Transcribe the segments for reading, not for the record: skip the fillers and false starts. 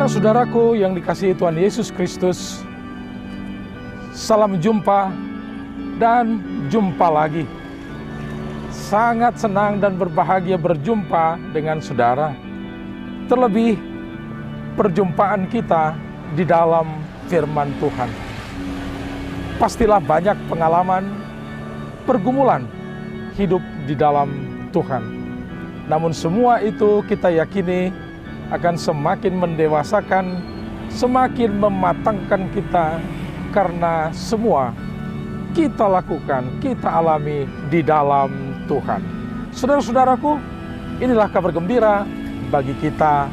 Saudara-saudaraku yang dikasihi Tuhan Yesus Kristus, salam jumpa dan jumpa lagi. Sangat senang dan berbahagia berjumpa dengan saudara. Terlebih perjumpaan kita di dalam firman Tuhan. Pastilah banyak pengalaman, pergumulan hidup di dalam Tuhan. Namun semua itu kita yakini akan semakin mendewasakan, semakin mematangkan kita, karena semua kita lakukan, kita alami di dalam Tuhan. Saudara-saudaraku, inilah kabar gembira bagi kita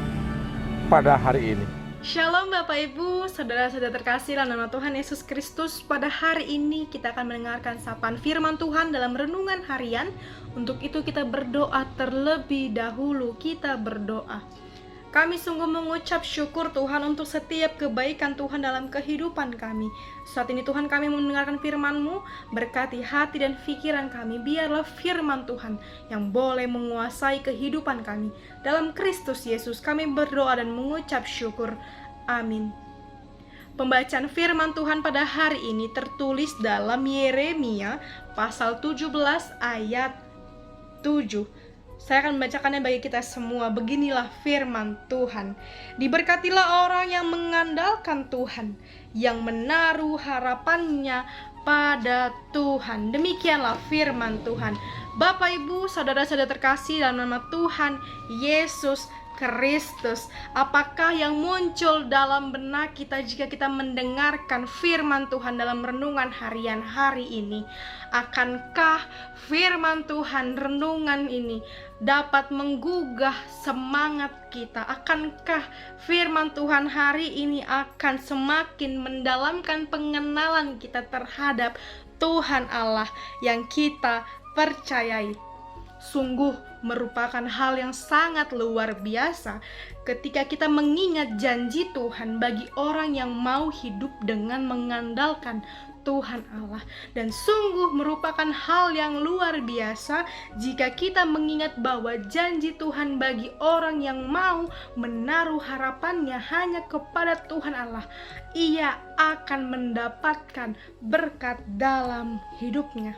pada hari ini. Shalom Bapak Ibu, saudara-saudara terkasih dalam nama Tuhan Yesus Kristus. Pada hari ini kita akan mendengarkan sapaan firman Tuhan dalam renungan harian. Untuk itu kita berdoa terlebih dahulu, kita berdoa. Kami sungguh mengucap syukur Tuhan untuk setiap kebaikan Tuhan dalam kehidupan kami. Saat ini Tuhan kami mendengarkan firman-Mu, berkati hati dan pikiran kami. Biarlah firman Tuhan yang boleh menguasai kehidupan kami. Dalam Kristus Yesus kami berdoa dan mengucap syukur. Amin. Pembacaan firman Tuhan pada hari ini tertulis dalam Yeremia pasal 17 ayat 7. Saya akan membacakannya bagi kita semua. Beginilah firman Tuhan. Diberkatilah orang yang mengandalkan Tuhan, yang menaruh harapannya pada Tuhan. Demikianlah firman Tuhan. Bapak, Ibu, saudara-saudara terkasih dalam nama Tuhan Yesus Kristus, apakah yang muncul dalam benak kita jika kita mendengarkan firman Tuhan dalam renungan harian hari ini? Akankah firman Tuhan renungan ini dapat menggugah semangat kita? Akankah firman Tuhan hari ini akan semakin mendalamkan pengenalan kita terhadap Tuhan Allah yang kita percayai? Sungguh merupakan hal yang sangat luar biasa ketika kita mengingat janji Tuhan bagi orang yang mau hidup dengan mengandalkan Tuhan Allah. Dan sungguh merupakan hal yang luar biasa jika kita mengingat bahwa janji Tuhan bagi orang yang mau menaruh harapannya hanya kepada Tuhan Allah, ia akan mendapatkan berkat dalam hidupnya.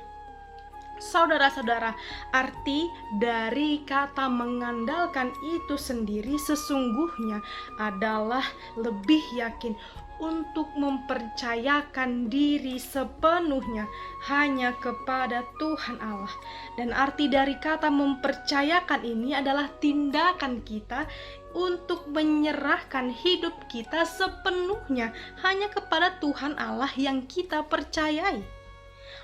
Saudara-saudara, arti dari kata mengandalkan itu sendiri sesungguhnya adalah lebih yakin untuk mempercayakan diri sepenuhnya hanya kepada Tuhan Allah. Dan arti dari kata mempercayakan ini adalah tindakan kita untuk menyerahkan hidup kita sepenuhnya hanya kepada Tuhan Allah yang kita percayai.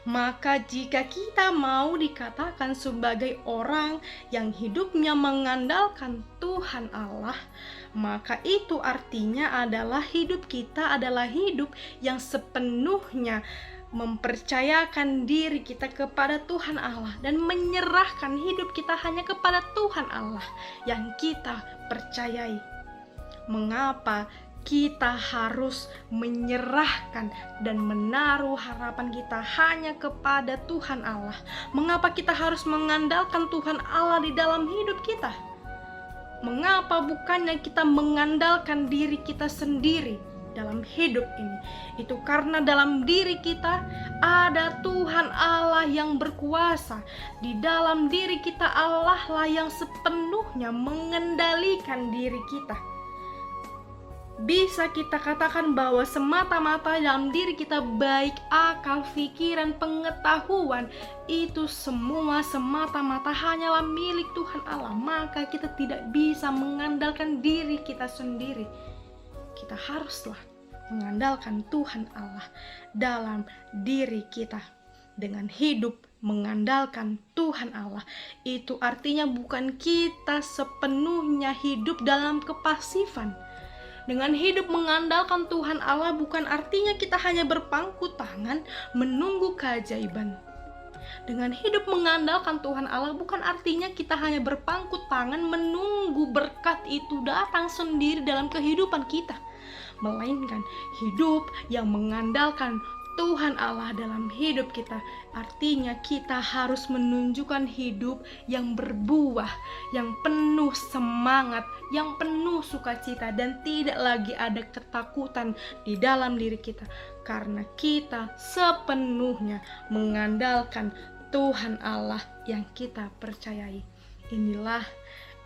Maka jika kita mau dikatakan sebagai orang yang hidupnya mengandalkan Tuhan Allah, maka itu artinya adalah hidup kita adalah hidup yang sepenuhnya mempercayakan diri kita kepada Tuhan Allah dan menyerahkan hidup kita hanya kepada Tuhan Allah yang kita percayai. Mengapa kita harus menyerahkan dan menaruh harapan kita hanya kepada Tuhan Allah? Mengapa kita harus mengandalkan Tuhan Allah di dalam hidup kita? Mengapa bukannya kita mengandalkan diri kita sendiri dalam hidup ini? Itu karena dalam diri kita ada Tuhan Allah yang berkuasa. Di dalam diri kita Allah lah yang sepenuhnya mengendalikan diri kita. Bisa kita katakan bahwa semata-mata dalam diri kita, baik akal, pikiran, pengetahuan, itu semua semata-mata hanyalah milik Tuhan Allah. Maka kita tidak bisa mengandalkan diri kita sendiri. Kita haruslah mengandalkan Tuhan Allah dalam diri kita. Dengan hidup mengandalkan Tuhan Allah, itu artinya bukan kita sepenuhnya hidup dalam kepasifan. Dengan hidup mengandalkan Tuhan Allah bukan artinya kita hanya berpangku tangan menunggu keajaiban. Dengan hidup mengandalkan Tuhan Allah bukan artinya kita hanya berpangku tangan menunggu berkat itu datang sendiri dalam kehidupan kita. Melainkan hidup yang mengandalkan Tuhan Allah dalam hidup kita. Artinya kita harus menunjukkan hidup yang berbuah, yang penuh semangat, yang penuh sukacita, dan tidak lagi ada ketakutan di dalam diri kita, karena kita sepenuhnya mengandalkan Tuhan Allah yang kita percayai. Inilah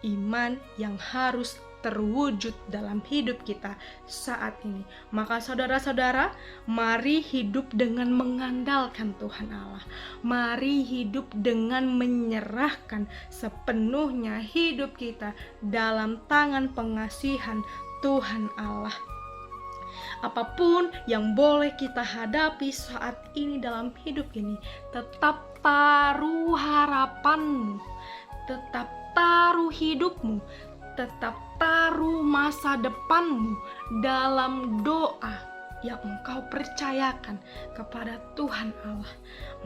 iman yang harus terwujud dalam hidup kita saat ini. Maka saudara-saudara, mari hidup dengan mengandalkan Tuhan Allah. Mari hidup dengan menyerahkan sepenuhnya hidup kita dalam tangan pengasihan Tuhan Allah. Apapun yang boleh kita hadapi saat ini dalam hidup ini, tetap taruh harapanmu, tetap taruh hidupmu, tetap taruh masa depanmu dalam doa yang engkau percayakan kepada Tuhan Allah.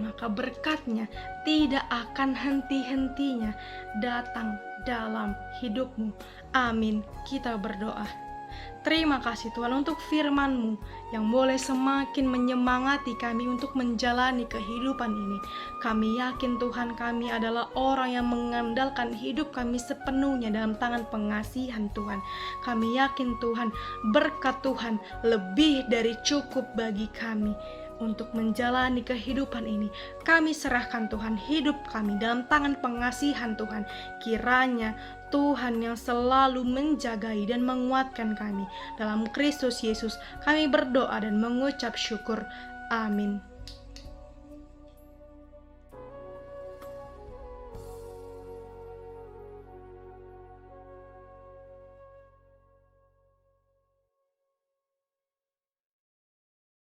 Maka berkat-Nya tidak akan henti-hentinya datang dalam hidupmu. Amin. Kita berdoa. Terima kasih Tuhan untuk firman-Mu yang boleh semakin menyemangati kami untuk menjalani kehidupan ini. Kami yakin Tuhan, kami adalah orang yang mengandalkan hidup kami sepenuhnya dalam tangan pengasihan Tuhan. Kami yakin Tuhan, berkat Tuhan lebih dari cukup bagi kami untuk menjalani kehidupan ini. Kami serahkan Tuhan hidup kami dalam tangan pengasihan Tuhan. Kiranya Tuhan yang selalu menjagai dan menguatkan kami. Dalam Kristus Yesus kami berdoa dan mengucap syukur. Amin.